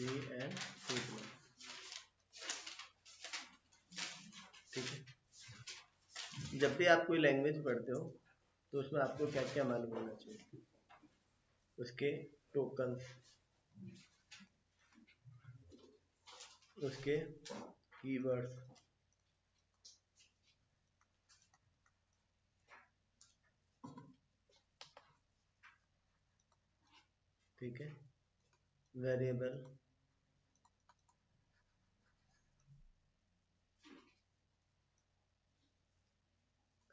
C and C plus. ठीक है, जब भी आप कोई लैंग्वेज पढ़ते हो तो उसमें आपको क्या क्या मालूम होना चाहिए, उसके टोकन्स, उसके कीवर्ड्स, ठीक है, variable,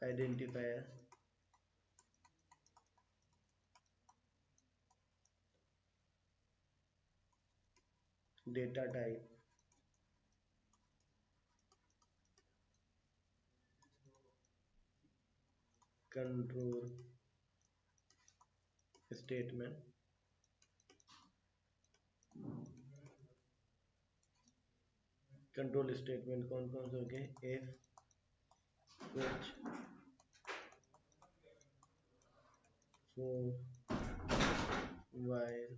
identifier, data type, control statement, control statement कौन कौन से हो गए, इफ, स्विच, फॉर, व्हाइल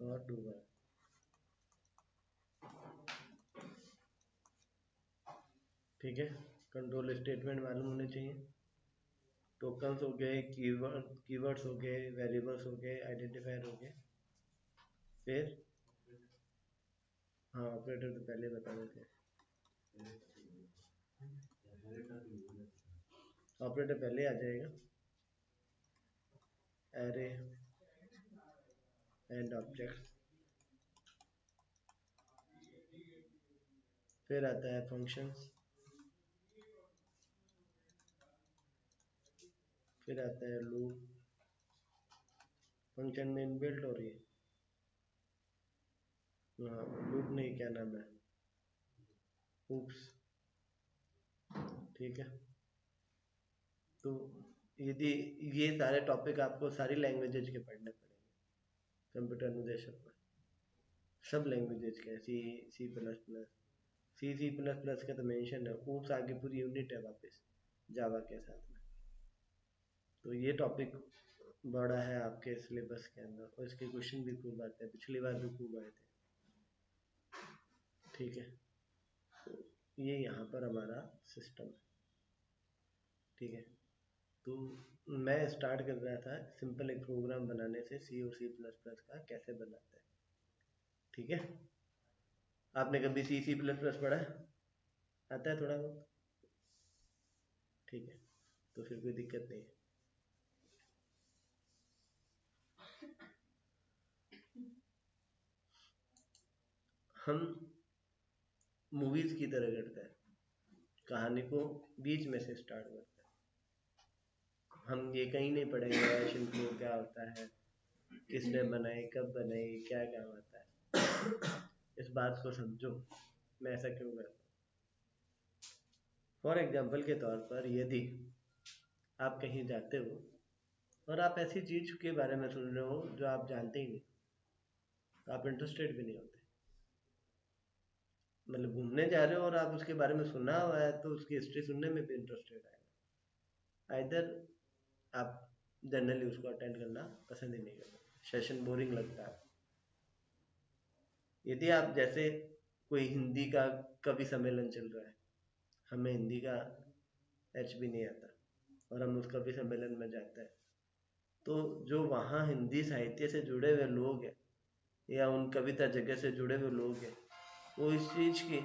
और डू व्हाइल। ठीक है, कंट्रोल स्टेटमेंट मालूम होने चाहिए, टोकन्स हो गए, कीवर्ड्स हो गए, वेरिएबल्स हो गए, आइडेंटिफायर हो गए। फिर हाँ, ऑपरेटर तो पहले बता देते हैं, ऑपरेटर पहले आ जाएगा, एरे एंड ऑब्जेक्ट्स। फिर आता है फंक्शंस, फिर आता है लूप, फंक्शन में इनबिल्ट हो रही है, हाँ लूप नहीं, क्या नाम है, oops। ठीक है, तो यदि ये सारे टॉपिक आपको सारी लैंग्वेजेज के पढ़ने पड़ेंगे कंप्यूटर अनुदेशक में, सब लैंग्वेजेज के, C, C plus plus, C plus plus का तो मेंशन है, oops आगे पूरी यूनिट है वापस जावा के साथ में। तो ये टॉपिक बड़ा है आपके सिलेबस के अंदर, और इसके क्वेश्चन भी खूब आते हैं, पिछली बार भी खूब आए थे। ठीक है, तो ये यहाँ पर हमारा सिस्टम है। ठीक है, तो मैं स्टार्ट कर रहा था सिंपल एक प्रोग्राम बनाने से, सी और सी प्लस प्लस का कैसे बनाते हैं। ठीक है, आपने कभी सी प्लस प्लस पढ़ा है, आता है थोड़ा बहुत? ठीक है, तो फिर कोई दिक्कत नहीं है। हम मूवीज की तरह करते हैं, कहानी को बीच में से स्टार्ट करते हैं। हम ये कहीं नहीं पढ़ेंगे एक्शन फ्लो क्या होता है, किसने बनाई, कब बनाई, क्या काम आता है, इस बात को समझो मैं ऐसा क्यों करता हूँ। फॉर एग्जाम्पल के तौर पर, यदि आप कहीं जाते हो और आप ऐसी चीज के बारे में सुन रहे हो जो आप जानते ही नहीं, तो आप इंटरेस्टेड भी नहीं होते। मतलब घूमने जा रहे हो और आप उसके बारे में सुना हुआ है तो उसकी हिस्ट्री सुनने में भी इंटरेस्टेड आएगा। आइदर आप जनरली उसको अटेंड करना पसंद ही नहीं करते, सेशन बोरिंग लगता है। यदि आप जैसे कोई हिंदी का कवि सम्मेलन चल रहा है, हमें हिंदी का एच भी नहीं आता और हम उस कवि सम्मेलन में जाते हैं, तो जो वहाँ हिंदी साहित्य से जुड़े हुए लोग हैं या उन कविता जगह से जुड़े हुए लोग हैं, वो इस चीज की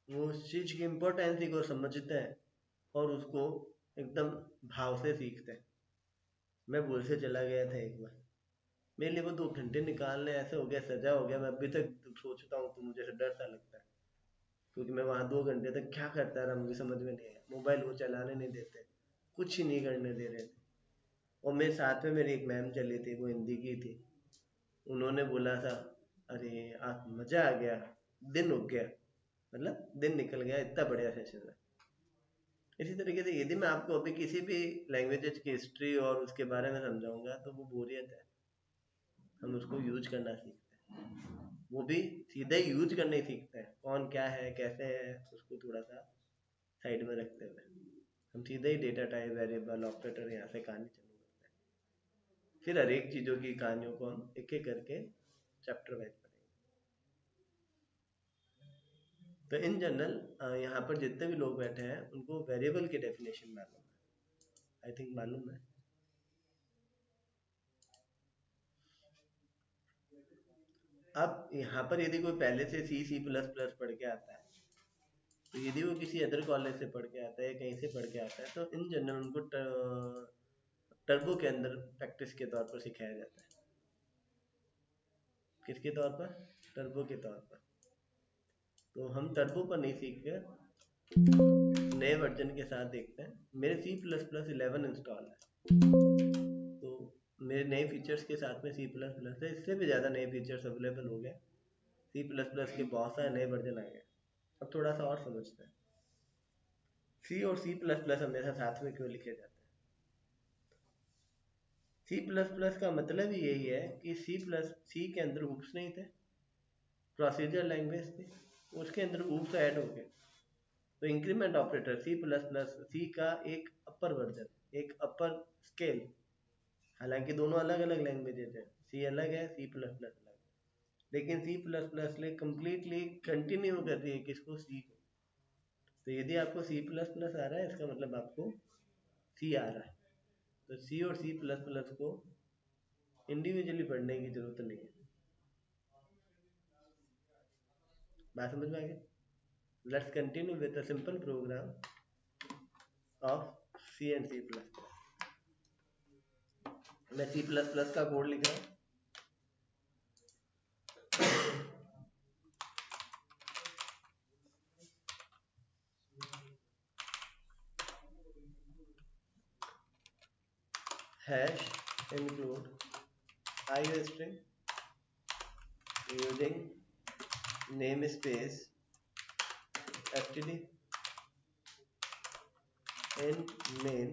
वो उस चीज की इम्पोर्टेंस को समझते हैं और उसको एकदम भाव से सीखते हैं। मैं भूल से चला गया था एक बार, मेरे लिए वो 2 घंटे निकालने ऐसे हो गया, सजा हो गया, मैं अभी तक सोचता हूँ तो मुझे डर सा लगता है, क्योंकि मैं वहाँ 2 घंटे तक क्या करता रहा मुझे समझ में नहीं आया। मोबाइल वो चलाने नहीं देते, कुछ ही नहीं करने दे रहे थे, और मेरे साथ में मेरी एक मैम चली थी, वो हिंदी की थी। उन्होंने बोला था, अरे आज मजा आ गया, दिन उग गया, मतलब दिन निकल गया, इतना बढ़िया सेशन है। इसी तरीके से यदि मैं आपको अभी किसी भी लैंग्वेजेज की हिस्ट्री और उसके बारे में समझाऊंगा तो वो बोरियत है, हम उसको यूज करना सीखते हैं, वो भी सीधे यूज करने ही सीखते हैं, कौन क्या है कैसे है उसको थोड़ा सा साइड में रखते हुए हम सीधे ही डेटा टाइप, वेरिएबल, ऑपरेटर यहाँ से कहानी चालू करते हैं। फिर हर एक चीज़ों की कहानियों को हम एक एक करके चैप्टर वाइज पढ़ेंगे। तो इन जनरल यहाँ पर जितने भी लोग बैठे हैं उनको वेरिएबल की डेफिनेशन मालूम है, आई थिंक मालूम है। अब यहाँ पर यदि कोई पहले से सी प्लस प्लस पढ़ के आता है, तो यदि वो किसी अदर कॉलेज से पढ़ के आता है, कहीं से पढ़ के आता है, तो इन जनरल उनको टर्बो के अंदर प्रैक्टिस के तौर पर सिखाया जाता है। किसके तौर पर? टर्बो के तौर पर। तो हम टर्बो पर नहीं सीख कर नए वर्जन के साथ देखते हैं। मेरे C++ 11 इंस्टॉल है, तो मेरे नए फीचर्स के साथ में C++ है, इससे भी ज़्यादा नए फीचर्स अवेलेबल हो गए। C++ के बहुत सारे नए वर्जन आ गए। अब थोड़ा सा और समझते हैं C और C++ हमेशा साथ में क्यों लिखे जाते हैं। C++ का मतलब ही यही है कि C के अंदर ऊप्स नहीं थे, प्रोसीजर लैंग्वेज थी, उसके अंदर ऊप्स ऐड हो गए। तो इंक्रीमेंट ऑपरेटर C++, C का एक अपर वर्जन, एक अपर स्केल। हालांकि दोनों अलग अलग लैंग्वेजेज है, C अलग है, C++ अलग है, लेकिन C++ ने कम्प्लीटली कंटिन्यू कर दिया किसको? C को। तो यदि आपको C++ आ रहा है, इसका मतलब आपको C आ रहा है। तो C और C++ को इंडिविजुअली पढ़ने की जरूरत नहीं है। बात समझ में आ गई? Let's continue with a simple program of C and C++। मैं C++ का कोड लिख रहा हूँ। Hash include IO string using namespace std and main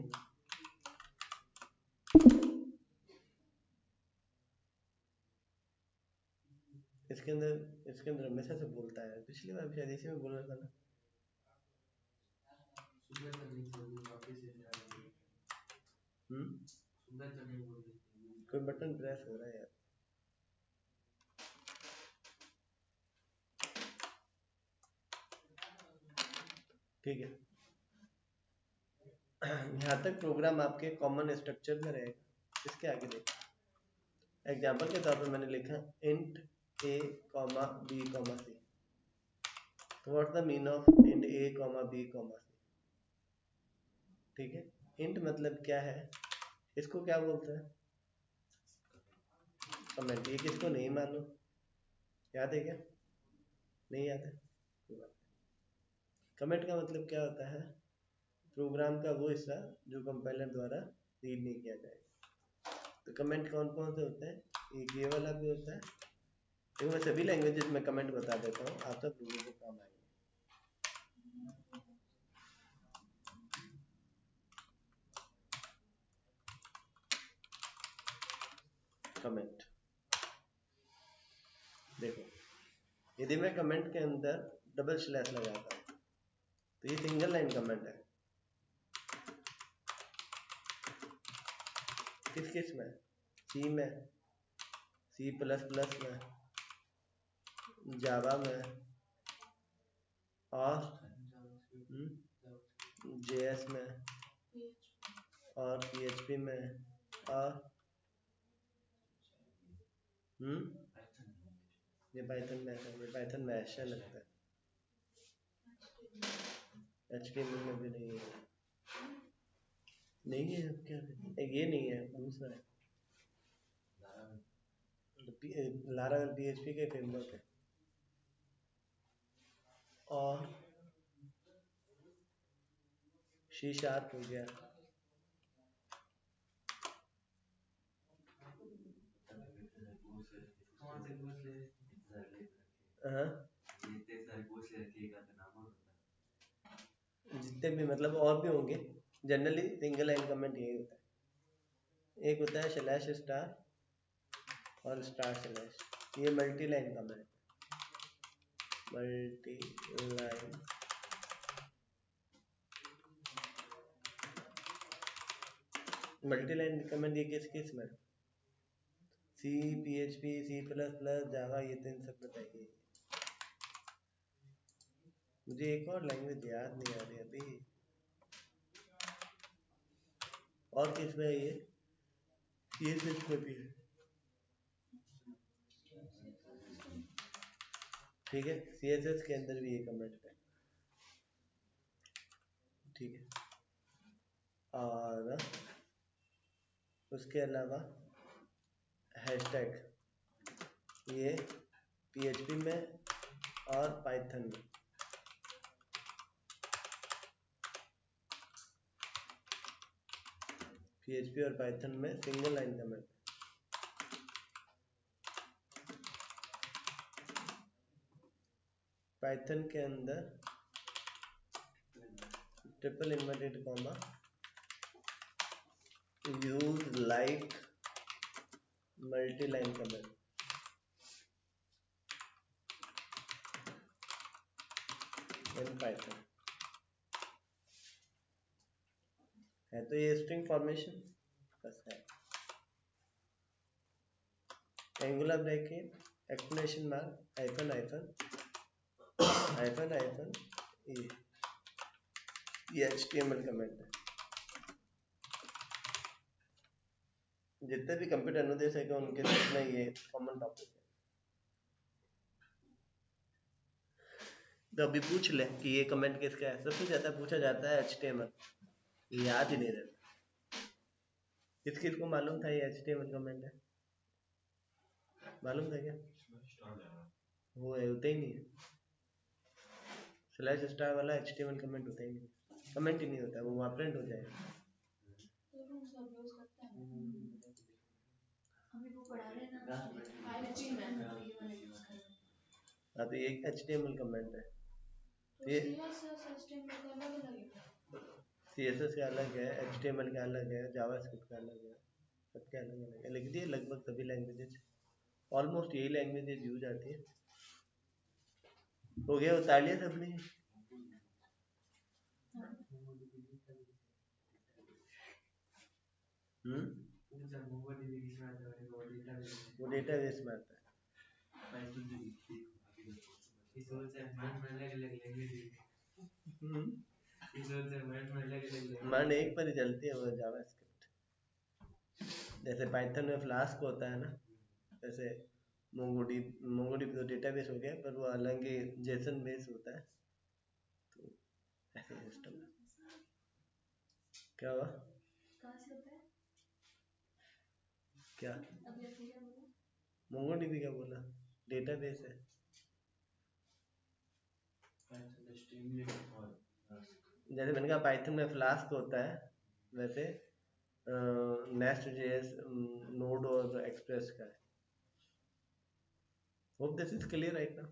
इसके अंदर हमेशा से बोलता है, पिछली बार शायद इसी में बोल रहा था ना। कोई बटन प्रेस हो रहा है यार। ठीक है, यहाँ तक प्रोग्राम आपके कॉमन स्ट्रक्चर में रहेगा। इसके आगे देखो, एग्जाम्पल के तौर पर मैंने लिखा int a, b, c। तो what the mean of int a, b, c? ठीक है, int मतलब क्या है, इसको क्या बोलते हैं? कमेंट। ये किसको नहीं मालूम? याद है क्या? नहीं याद है? कमेंट का मतलब क्या होता है? प्रोग्राम का वो हिस्सा जो कंपाइलर द्वारा रीड नहीं किया जाएगा। तो कमेंट कौन कौन से होते हैं? एक ये वाला भी होता है, लेकिन मैं सभी लैंग्वेजेस में कमेंट बता देता हूँ, आप सब लोगों को काम आएंगे। कमेंट देखो, यदि मैं कमेंट के अंदर डबल स्लैश लगाता हूँ तो ये सिंगल लाइन कमेंट है। किस में? सी में, C++ में, जावा में और JS में और PHP में और ये पाइथन में है। ये पाइथन में अच्छा लगता है, HTML में भी नहीं है। नहीं है क्या? ये नहीं है, दूसरा है। लारावेल PHP के फ्रेमवर्क है। और C# हो गया। जितने भी मतलब और भी होंगे, जनरली सिंगल लाइन कमेंट यही होता है। एक होता है स्लैश स्टार और स्टार स्लैश, ये multi line comment. Multi line comment ये किस में? सी, PHP, C++, जावा, ये तो इन सब बताइए। मुझे एक और लैंग्वेज याद नहीं आ रही अभी। और किसमें है ये? CSS में भी है। ठीक है, CSS के अंदर भी ये कमेंट है। ठीक है, और उसके अलावा हैशटैग ये PHP में और पाइथन में। PHP और पाइथन में सिंगल लाइन कमेंट। पाइथन के अंदर triple inverted comma, use like multi line comment. In Python है तो ये स्ट्रिंग फॉर्मेशन बस है। Angular bracket, exclamation mark, hyphen hyphen, hyphen hyphen, ये HTML कमेंट है। जितने भी कंप्यूटर अनुदेशक है उनके साथ में ये कॉमन टॉपिक है। तो अभी पूछ ले कि ये कमेंट किसका है। सबसे ज्यादा पूछा जाता है HTML, याद ही नहीं रहता। किस किस को मालूम था ये HTML कमेंट है? मालूम था क्या? वो है, होता ही नहीं है। स्लैश स्टार वाला HTML कमेंट होता ही नहीं, कमेंट ही नहीं होता, वो वहाँ प्रिंट हो जाएगा। हाँ तो ये HTML कमेंट है। ये CSS का अलग है, HTML का अलग है, जावास्क्रिप्ट का अलग है, सबके अलग अलग है। लेकिन ये लगभग सभी लैंग्वेजेज, ऑलमोस्ट यही लैंग्वेजेज यूज आती है। हो गया, उतार लिया सबने? वो डेटाबेस में आता है। मान एक पर ही चलती है वो जावास्क्रिप्ट। जैसे पाइथन में फ्लास्क होता है ना, वैसे मोंगोडीबी तो डेटाबेस हो गया, पर वो अलग ही जेसन बेस होता है। तो ऐसे सिस्टम है। क्या हुआ? क्या मोंगोडीबी क्या बोला? डेटाबेस है। जैसे मैंने कहा पाइथन में फ्लास्क होता है, वैसे नेस्ट जेएस नोड और एक्सप्रेस का है। Hope this is clear right now.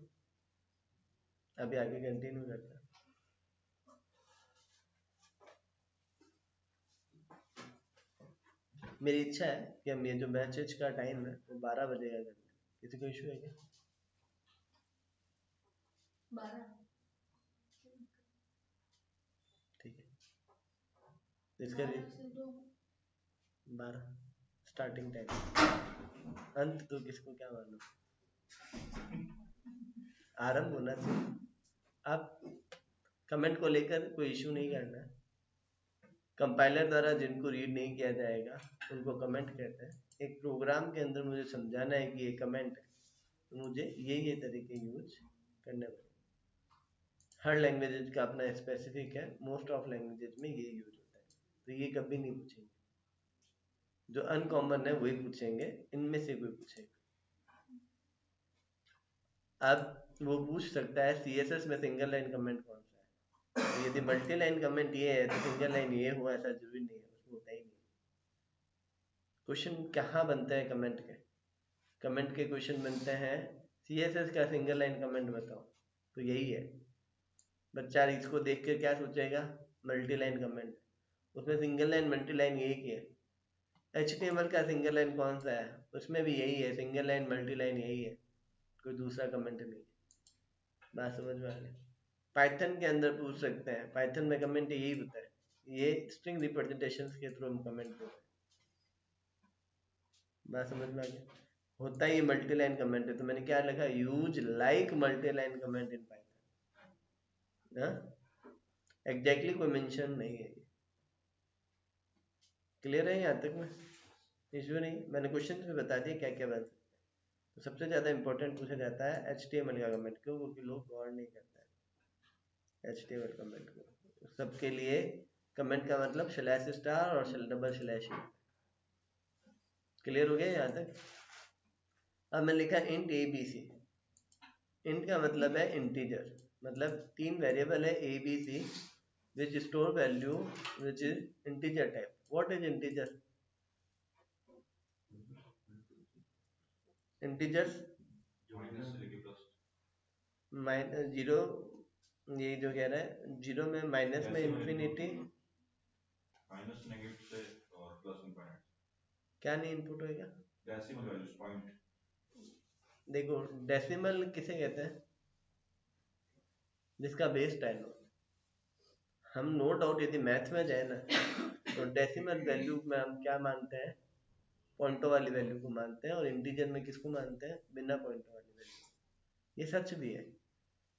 अभी आगे कंटिन्यू करते हैं। मेरी इच्छा है कि हम ये जो मैसेज का टाइम है वो 12 बजे का करें। किसी को इशू है क्या? 12 ठीक है। इसका 12 स्टार्टिंग टाइम, अंत तो किसको क्या मालूम, आरंभ होना चाहिए। आप कमेंट को लेकर कोई इशू नहीं करना है। कंपाइलर द्वारा जिनको रीड नहीं किया जाएगा उनको कमेंट कहते हैं। एक प्रोग्राम के अंदर मुझे समझाना है कि ये कमेंट है, तो मुझे ये तरीके यूज करने पड़ेंगे। हर लैंग्वेज का अपना स्पेसिफिक है, मोस्ट ऑफ लैंग्वेजेस में ये यूज होता है, तो ये कभी नहीं पूछेंगे। जो अनकॉमन है वही पूछेंगे, इनमें से कोई पूछेगा। अब वो पूछ सकता है CSS में सिंगल लाइन कमेंट कौन सा है, तो यदि मल्टी लाइन कमेंट ये है तो सिंगल लाइन ये हुआ, ऐसा जरूरी नहीं है, उसमें होता ही नहीं। क्वेश्चन कहाँ बनते हैं कमेंट के? कमेंट के क्वेश्चन बनते हैं CSS का सिंगल लाइन कमेंट बताओ, तो यही है। बच्चा इसको देख कर क्या सोचेगा, मल्टी लाइन कमेंट, उसमें सिंगल लाइन मल्टी लाइन यही की है। HTML का सिंगल लाइन कौन सा है, उसमें भी यही है, सिंगल लाइन मल्टी लाइन यही है, कोई दूसरा कमेंट नहीं। बात समझ में आ गई? पाइथन के अंदर पूछ सकते हैं, पाइथन में कमेंट यही होता है, ये स्ट्रिंग रिप्रेजेंटेशंस के थ्रू हम कमेंट करते हैं। बात समझ में आ गई? होता ही मल्टी लाइन कमेंट है, तो मैंने क्या लिखा, use like multi line comment in Python. हाँ, एग्जैक्टली कोई मेंशन नहीं है। क्लियर है यहाँ तक में? इशू नहीं, मैंने क्वेश्चन में बता दिया क्या क्या बन सकता है। तो सबसे ज़्यादा इंपॉर्टेंट पूछा जाता है HTML का कमेंट, क्यों? क्योंकि लोग गौर नहीं करते हैं HTML कमेंट को। सबके लिए कमेंट का मतलब स्लैश स्टार और डबल स्लैश। क्लियर हो गया यहाँ तक? अब मैं लिखा इंट ABC। इंट का मतलब है इंटीजर, मतलब 3 वेरिएबल है ABC which store value which is integer type. What is integer? Integers minus zero, ये जो कह रहा है जीरो में माइनस में इंफिनिटी, माइनस नेगेटिव से और प्लस इनफाइनाइट क्या नहीं इनपुट होएगा? Decimal values point. देखो डेसिमल किसे कहते हैं? जिसका बेस 10 हो। हम नो डाउट यदि मैथ में जाए ना तो डेसिमल वैल्यू में हम क्या मानते हैं? पॉइंटों वाली वैल्यू को मानते हैं। और इंटीजर में किसको मानते हैं? बिना पॉइंटों वाली वैल्यू। ये सच भी है,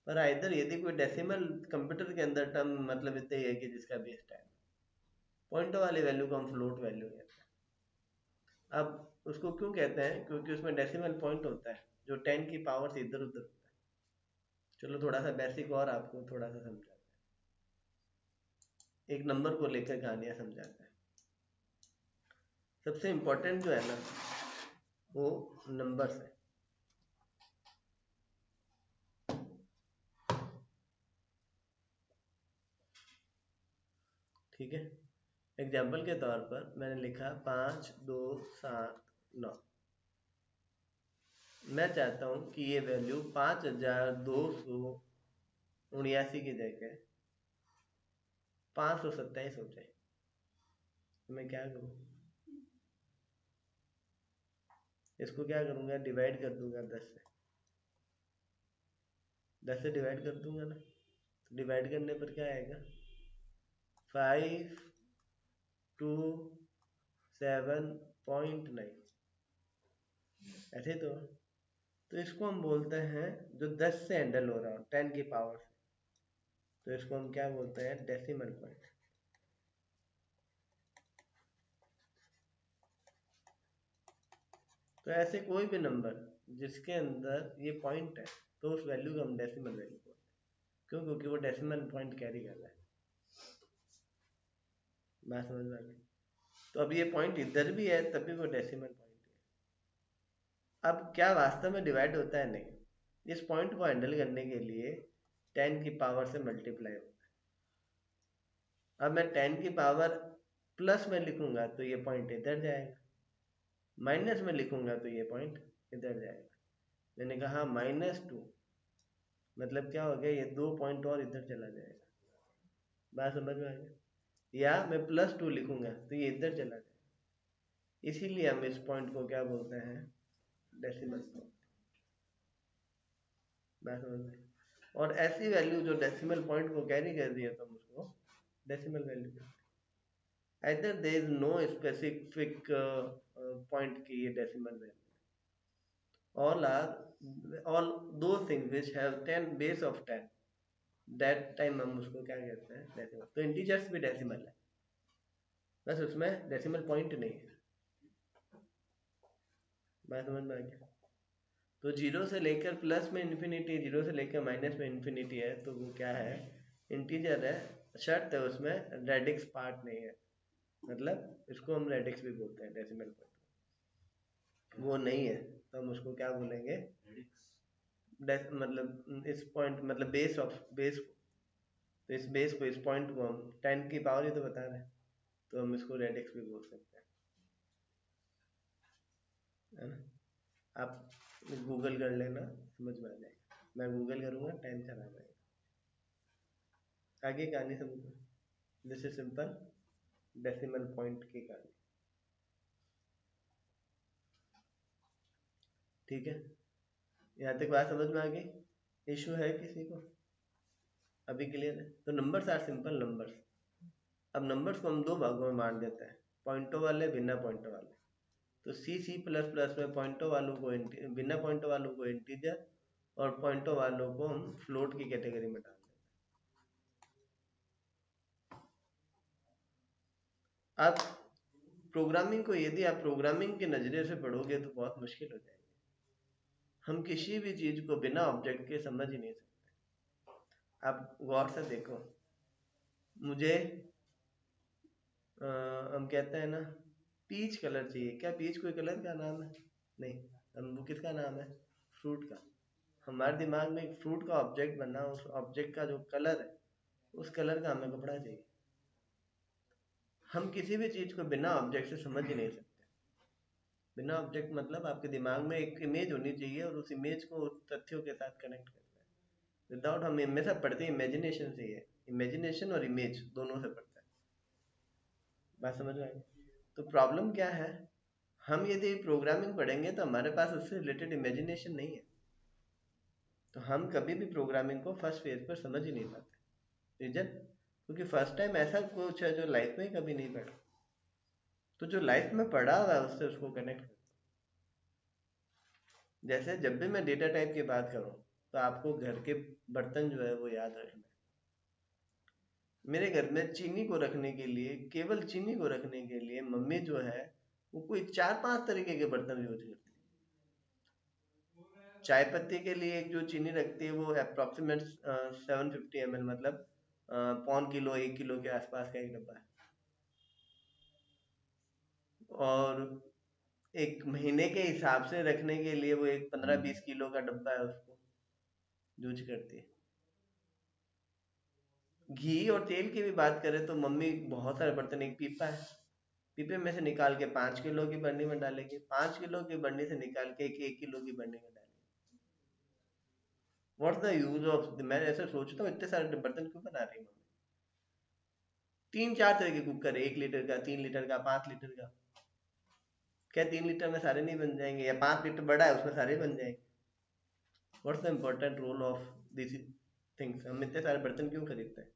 पर इधर यदि कोई डेसिमल कंप्यूटर के अंदर टर्म मतलब इतना ही है कि जिसका बेस 10, पॉइंटों वाली वैल्यू को हम फ्लोट वैल्यू कहते हैं। अब उसको क्यों कहते हैं? क्योंकि उसमें डेसिमल पॉइंट होता है जो 10 की पावर से इधर उधर होता है। चलो थोड़ा सा बेसिक और आपको थोड़ा सा समझाते हैं, एक नंबर को लेकर कहानियां समझाते हैं। सबसे इम्पोर्टेंट जो है ना वो नंबर्स है। ठीक है, एग्जाम्पल के तौर पर मैंने लिखा 5 2 7 9। मैं चाहता हूँ कि ये वैल्यू 5279 की जगह 527 हो जाए। तो मैं क्या करूँ? इसको क्या करूँगा? डिवाइड कर दूंगा 10 से। 10 से डिवाइड कर दूंगा ना, तो डिवाइड करने पर क्या आएगा? 5279 ऐसे तो इसको हम बोलते हैं जो 10 से हैंडल हो रहा हो 10 की पावर से, तो इसको हम क्या बोलते हैं? Decimal point. तो ऐसे कोई भी नंबर जिसके अंदर ये पॉइंट है तो उस वैल्यू को हम डेसिमल वैल्यू बोलते हैं। क्यों? क्योंकि वो डेसिमल पॉइंट कैरी कर रहा है। बात समझ में आ गई? तो अब ये पॉइंट इधर भी है तब भी वो डेसिमल पॉइंट है। अब क्या वास्तव में डिवाइड होता है? नहीं, इस पॉइंट को हैंडल करने के लिए 10 की पावर से मल्टीप्लाई होता है। अब मैं 10 की पावर प्लस में लिखूंगा तो ये पॉइंट इधर जाएगा, माइनस में लिखूंगा तो ये पॉइंट इधर जाएगा। मैंने कहा -2 मतलब क्या हो गया? ये 2 पॉइंट और इधर चला जाएगा। बात समझ में आ गया? या मैं +2 लिखूंगा तो ये इधर चला जाएगा। इसीलिए हम इस पॉइंट को क्या बोलते हैं? Decimal point. बात समझ में? और ऐसी वैल्यू जो डेसिमल पॉइंट को कैरी कर रही है तो हम उसको डेसिमल वैल्यू कहते हैं। either there is no specific point की ये decimal value. all those things which have 10 base of 10 that time हम उसको क्या कहते हैं? डेसिमल। तो इंटीजर्स भी डेसिमल है, बस उसमें डेसिमल पॉइंट नहीं है। बात समझ में आ गया? तो जीरो से लेकर प्लस में इन्फिनिटी, जीरो से लेकर माइनस में इन्फिनिटी है तो वो क्या है? इंटीजर है। शर्त है उसमें रेडिक्स पार्ट नहीं है, मतलब इसको हम रेडिक्स भी बोलते हैं डेसिमल पॉइंट। वो नहीं है तो हम उसको क्या बोलेंगे? मतलब इस पॉइंट मतलब बेस ऑफ बेस को, तो इस बेस को, इस पॉइंट को हम 10 की पावर ही तो बता रहे हैं, तो हम इसको रेडिक्स भी बोल सकते हैं, है ना? आप गूगल कर लेना, समझ में आ जाएगा। मैं गूगल करूँगा, टाइम चला जाएगा। आगे कहानी समझो। This is simple decimal point की कहानी। ठीक है, यहाँ तक बात समझ में आ गई? इशू है किसी को? अभी क्लियर है? तो नंबर्स आर सिंपल नंबर्स। अब नंबर्स को हम दो भागों में बांट देते हैं, पॉइंटों वाले, बिना पॉइंटों वाले। तो सी प्लस प्लस में पॉइंटों वालों को बिना पॉइंटों वालों को इंटीजर और पॉइंटों वालों को हम फ्लोट की कैटेगरी में डाल देते हैं। आप प्रोग्रामिंग को यदि आप प्रोग्रामिंग के नजरिए से पढ़ोगे तो बहुत मुश्किल हो जाएगी। हम किसी भी चीज को बिना ऑब्जेक्ट के समझ ही नहीं सकते। आप गौर से देखो, मुझे हम कहते हैं ना पीच कलर चाहिए, क्या पीच कोई कलर का नाम है? नहीं। वो किसका नाम है? फ्रूट का। हमारे दिमाग में एक फ्रूट का ऑब्जेक्ट बना, उस ऑब्जेक्ट का जो कलर है उस कलर का हमें कपड़ा चाहिए। हम किसी भी चीज को बिना ऑब्जेक्ट से समझ ही नहीं सकते। बिना ऑब्जेक्ट मतलब आपके दिमाग में एक इमेज होनी चाहिए और उस इमेज को उस तथ्यों के साथ कनेक्ट करना है। विदाउट, हम हमेशा पढ़ते हैं इमेजिनेशन से, ही इमेजिनेशन और इमेज दोनों से पढ़ते हैं। बात समझ में आई? तो प्रॉब्लम क्या है, हम यदि प्रोग्रामिंग पढ़ेंगे तो हमारे पास उससे रिलेटेड इमेजिनेशन नहीं है, तो हम कभी भी प्रोग्रामिंग को फर्स्ट फेज पर समझ ही नहीं पाते। रीजन, क्योंकि फर्स्ट टाइम ऐसा कुछ है जो लाइफ में कभी नहीं पढ़ा, तो जो लाइफ में पढ़ा हुआ है उससे उसको कनेक्ट कर। जैसे जब भी मैं डेटा टाइप की बात करूं तो आपको घर के बर्तन जो है वो याद रखना है। मेरे घर में चीनी को रखने के लिए, केवल चीनी को रखने के लिए मम्मी जो है वो कोई 4-5 तरीके के बर्तन यूज करती है। चाय पत्ती के लिए एक जो चीनी रखती है वो अप्रोक्सीमेट 750 ml, मतलब 1.25 किलो 1 किलो के आसपास का एक डब्बा है। और एक महीने के हिसाब से रखने के लिए वो एक 15-20 किलो का डब्बा है, उसको यूज करती है। घी और तेल की भी बात करें तो मम्मी बहुत सारे बर्तन, एक पीपा है, पीपे में से निकाल के 5 किलो की बर्नी में डालेगी, 5 किलो की बर्नी से निकाल के 1 किलो की बर्नी में डालेगी। व्हाट्स द यूज ऑफ, मैं ऐसे सोचता हूँ इतने सारे बर्तन क्यों बना रही है? 3-4 तरह के कुकर, 1 लीटर का, 3 लीटर का, 5 लीटर का। क्या 3 लीटर में सारे नहीं बन जाएंगे? या 5 लीटर बड़ा है उसमें सारे बन जाएंगे? What's the important role of this things? हम इतने सारे बर्तन क्यों खरीदते हैं?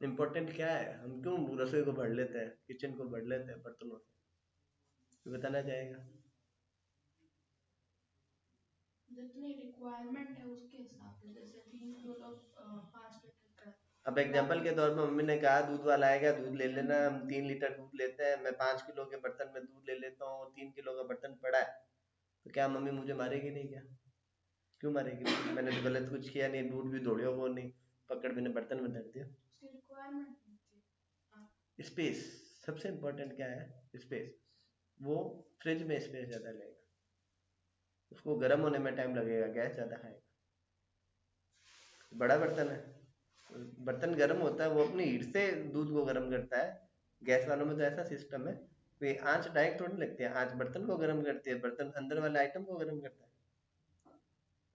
इम्पोर्टेंट क्या है? हम क्यों रसोई को भर लेते हैं, किचन को भर लेते हैं बर्तनों से? बताना चाहेगा? जितनी रिक्वायरमेंट है उसके हिसाब से, जैसे 3 किलो तो 5 लीटर का। अब एग्जाम्पल के तौर पर मम्मी ने कहा दूध वाला आएगा, दूध ले लेना, हम 3 लीटर दूध लेते हैं, मैं 5 किलो के बर्तन में दूध ले लेता हूँ, 3 किलो का बर्तन पड़ा है, तो क्या मम्मी मुझे मारेगी नहीं? क्या, क्यों मारेगी? मैंने तो गलत कुछ किया नहीं, दूध भी दौड़ियो वो नहीं, पकड़ मैंने बर्तन में धर दिया। उसकी रिक्वायरमेंट होती है। स्पेस सबसे इम्पोर्टेंट क्या है? स्पेस। वो फ्रिज में स्पेस ज़्यादा लेगा, उसको गर्म होने में टाइम लगेगा, गैस ज़्यादा खाएगा। बड़ा बर्तन है, बर्तन गर्म होता है, वो अपनी हीट से दूध को गर्म करता है। गैस वालों में तो ऐसा सिस्टम है कि आंच डायरेक्ट थोड़ी लगती है, आंच बर्तन को गर्म करती है, बर्तन अंदर वाले आइटम को गर्म करता है।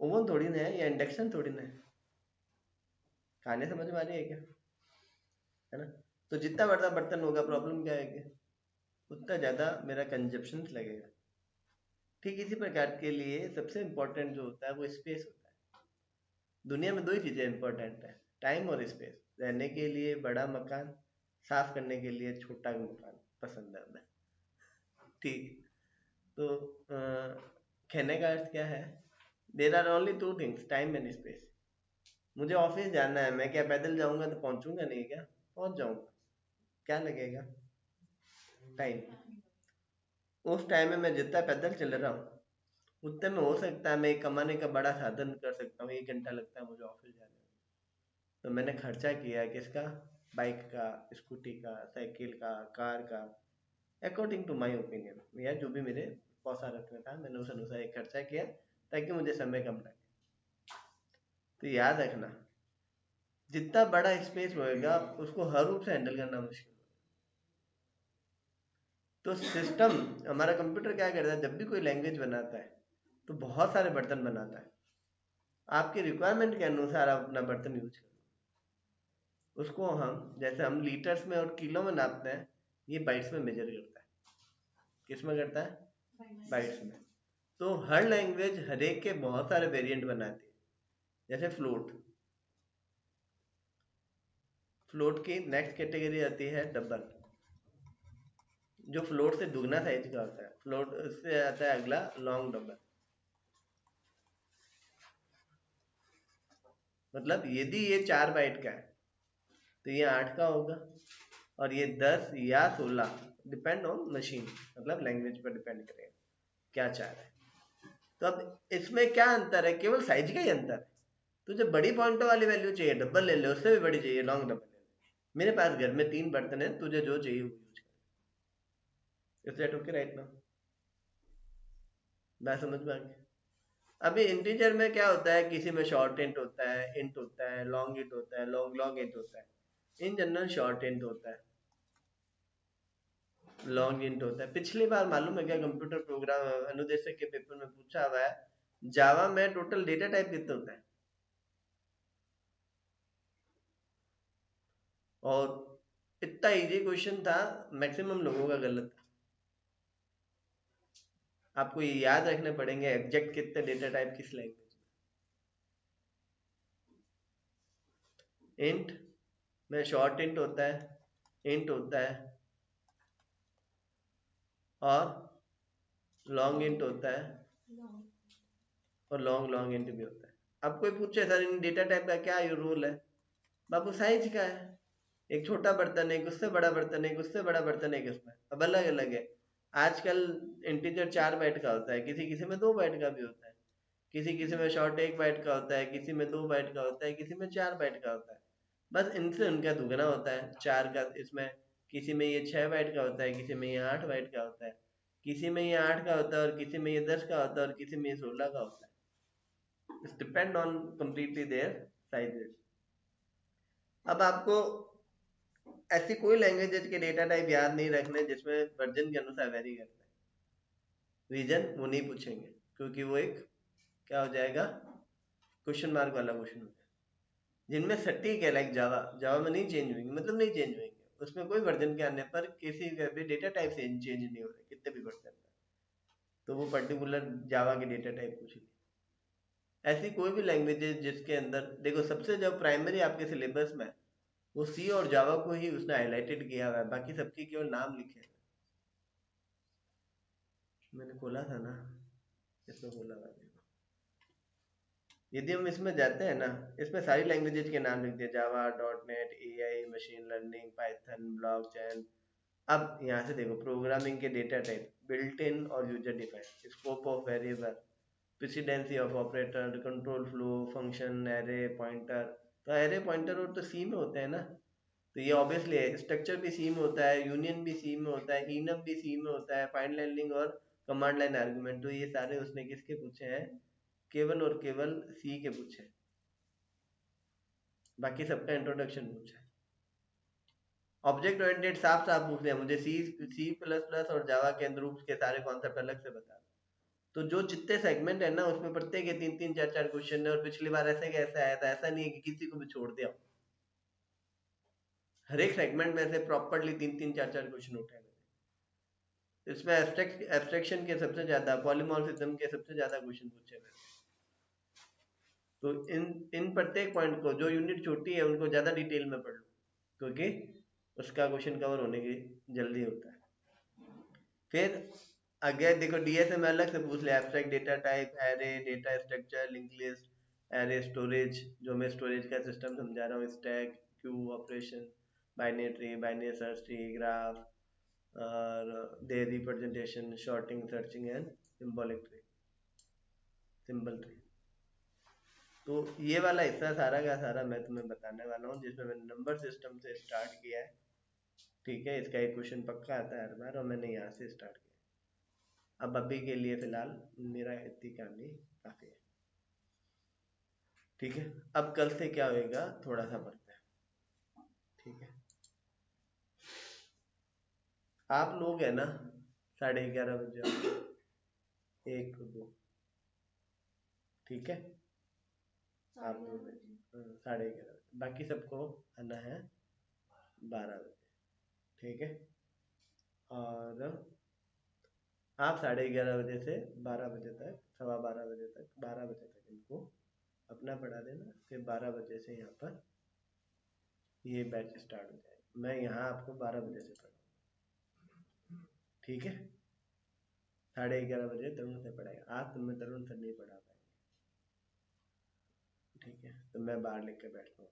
ओवन थोड़ी ना है या इंडक्शन थोड़ी ना है। खाने समझ में आ रही है क्या? है ना? तो जितना बड़ा बर्तन होगा, प्रॉब्लम क्या है कि उतना ज़्यादा मेरा कंजप्शन लगेगा। ठीक इसी प्रकार के लिए सबसे इम्पोर्टेंट जो होता है वो स्पेस होता है। दुनिया में दो ही चीज़ें इम्पोर्टेंट है, टाइम और स्पेस। रहने के लिए बड़ा मकान, साफ करने के लिए छोटा मकान पसंद है हमें। ठीक। तो कहने का अर्थ क्या है? There are only two things, time and space. मुझे ऑफिस जाना है, मैं क्या पैदल जाऊंगा तो पहुंचूंगा नहीं? क्या पहुंच जाऊंगा? क्या लगेगा? टाइम। उस टाइम में मैं जितना पैदल चल रहा हूँ उतने में हो सकता है मैं एक कमाने का बड़ा साधन कर सकता हूँ। 1 घंटा लगता है मुझे ऑफिस जाने में, तो मैंने खर्चा किया है किसका? बाइक का, स्कूटी का, साइकिल का, कार का, अकॉर्डिंग टू माई ओपिनियन, या जो भी मेरे पौसा रखना था मैंने उस अनुसार एक खर्चा किया ताकि मुझे समय कम लगे। तो याद रखना, जितना बड़ा स्पेस होएगा उसको हर रूप से हैंडल करना मुश्किल है। तो सिस्टम, हमारा कंप्यूटर क्या करता है, जब भी कोई लैंग्वेज बनाता है तो बहुत सारे बर्तन बनाता है। आपकी रिक्वायरमेंट के अनुसार आप अपना बर्तन यूज करो। उसको हम, जैसे हम लीटर्स में और किलो में नापते हैं, ये बाइट्स में मेजर करता है। किस में करता है? बाइट्स में। तो हर लैंग्वेज हर एक के बहुत सारे वेरिएंट बनाती है। जैसे फ्लोट, फ्लोट की नेक्स्ट कैटेगरी आती है डबल। जो फ्लोट से दुगना साइज का होता है, फ्लोट से आता है अगला लॉन्ग नंबर। मतलब यदि ये 4 बाइट का है तो ये 8 का होगा, और ये 10 या 16, डिपेंड ऑन मशीन, मतलब लैंग्वेज पर डिपेंड करेगा क्या चाह रहा है। तो अब इसमें क्या अंतर है, केवल साइज का ही अंतर है। तुझे बड़ी पॉइंटर वाली वैल्यू चाहिए, डबल ले ले, उससे भी बड़ी चाहिए लॉन्ग डबल ले ले। मेरे पास घर में 3 बर्तन है, तुझे जो चाहिए वो यूज कर। Is that okay right now? मैं समझ में आ गया। अभी इंटीजर में क्या होता है, किसी में शॉर्ट इंट होता है, लॉन्ग इंट होता है, लॉन्ग लॉन्ग इंट होता है। इन जनरल शॉर्ट इंट होता है, लॉन्ग इंट होता है। पिछली बार मालूम है क्या, कंप्यूटर प्रोग्राम अनुदेशक के पेपर में पूछा हुआ है, जावा में टोटल डेटा टाइप कितने होता है? और इतना इजी क्वेश्चन था, मैक्सिमम लोगों का गलत था। आपको ये याद रखने पड़ेंगे एग्जैक्ट कितने डेटा टाइप किस लैंग्वेज में। इंट में शॉर्ट इंट होता है, इंट होता है, और लॉन्ग इंट होता है, और लॉन्ग लॉन्ग इंट भी होता है। अब कोई पूछे सर इन डेटा टाइप का क्या रोल है, बाबू साइज का है। एक छोटा बर्तन है, एक उससे बड़ा बर्तन है, एक उससे बड़ा बर्तन है, किसमें अब अलग अलग है। आजकल इंटीजर 4 बाइट का होता है, किसी किसी में 2 बाइट का भी होता है, किसी किसी में शॉर्ट 1 बाइट का होता है, किसी में 2 बाइट का होता है, किसी में 4 बाइट का होता है। बस इनसे उनका दुगना होता है 4 का। इसमें किसी में ये 6 बाइट का होता है, किसी में ये 8 बाइट का होता है, किसी में ये 8 का होता है, और किसी में ये 10 का होता है, और किसी में ये 16 का होता है। It's depend on completely their sizes. अब आपको ऐसी कोई लैंग्वेज के डेटा टाइप याद नहीं रखने जिसमें वर्जन के अनुसार वेरी करता है। रीजन वो नहीं पूछेंगे, क्योंकि वो एक क्या हो जाएगा, क्वेश्चन मार्क वाला क्वेश्चन हो जाएगा। जिनमें सटीक है लाइक जावा, जावा में नहीं चेंज होंगे, मतलब नहीं चेंज होंगे, उसमें कोई वर्जन के आने पर किसी का भी डेटा टाइप से चेंज नहीं हो रहा कितने भी वर्जन में, तो वो पर्टिकुलर जावा के डेटा टाइप पूछेंगे। ऐसी कोई भी लैंग्वेज जिसके अंदर देखो, सबसे जो प्राइमरी आपके सिलेबस में वो सी और जावा को ही उसने हाईलाइटेड किया हुआ है, बाकी सबके केवल नाम लिखे हैं। मैंने खोला था ना, इसमें खोला हुआ है। यदि हम इसमें जाते हैं ना, इसमें सारी लैंग्वेजेज के नाम लिख दिए, Java, dot net, AI, machine learning, Python, blockchain. अब यहाँ से देखो, प्रोग्रामिंग के डेटा टाइप, बिल्ट इन और user defined, scope of variable, presidency of operator, control flow, function, array, pointer. तो एरे पॉइंटर और तो सी में होते हैं ना, तो ये ऑब्वियसली है। स्ट्रक्चर भी सी में होता है, यूनियन भी सी में होता है, इनफ भी सी में होता है, फाइंड लाइन लिंक और कमांड लाइन आर्गुमेंट। तो ये सारे उसने किसके पूछे हैं, केवल और केवल सी के पूछे, बाकी सबका इंट्रोडक्शन पूछा है। ऑब्जेक्ट ओरिएंटेड साफ साफ पूछ लिया मुझे, सी प्लस प्लस और जावा के अनुरूप के सारे कॉन्सेप्ट अलग से बता। तो जो जितने सेगमेंट है ना, उसमें प्रत्येक के 3 3 4 4 क्वेश्चन है, और पिछली बार ऐसे कैसे आया था, ऐसा नहीं है कि किसी को भी छोड़ दिया। हर एक सेगमेंट में से प्रॉपरली 3 3 4 4 क्वेश्चन उठाए। इसमें एब्स्ट्रैक्शन के सबसे ज्यादा, पॉलीमॉर्फिज्म के सबसे ज्यादा क्वेश्चन पूछे गए। तो इन प्रत्येक पॉइंट को, जो यूनिट छोटी है उनको ज्यादा डिटेल में पढ़ लो, क्योंकि उसका क्वेश्चन कवर होने की जल्दी होता है। फिर आगे देखो, डीएसएम अलग से पूछ लिया, abstract data type, array, data structure, link list, array storage, जो मैं स्टोरेज का सिस्टम समझा रहा हूँ, stack, queue operation, binary tree, binary search tree, graph, और their representation, sorting, searching and symbolic tree, symbol tree. तो ये वाला हिस्सा सारा का सारा मैं तुम्हें बताने वाला हूँ, जिसमें मैंने नंबर सिस्टम से स्टार्ट किया है। ठीक है, इसका एक क्वेश्चन पक्का आता है हर बार, और मैंने यहाँ से स्टार्ट किया। अब अभी के लिए फिलहाल मेरा इतनी कहानी काफी है। ठीक है, अब कल से क्या होएगा थोड़ा सा पढ़ते हैं। ठीक है, आप लोग है ना 11:30 बजे आओ, 1 2, ठीक है, आप लोग 11:30, बाकी सबको आना है 12 बजे। ठीक है, और आप 11:30 बजे से 12 बजे तक, 12:15 बजे तक, 12 बजे तक इनको अपना पढ़ा देना। फिर 12 बजे से यहाँ पर ये बैच स्टार्ट हो जाएगा। मैं यहाँ आपको 12 बजे से पढ़ाऊँ। ठीक है, 11:30 बजे तरुण से पढ़ेगा। आज तुम्हें तरुण से नहीं पढ़ा पाएंगे, ठीक है, तो मैं बाहर लेके बैठता हूँ।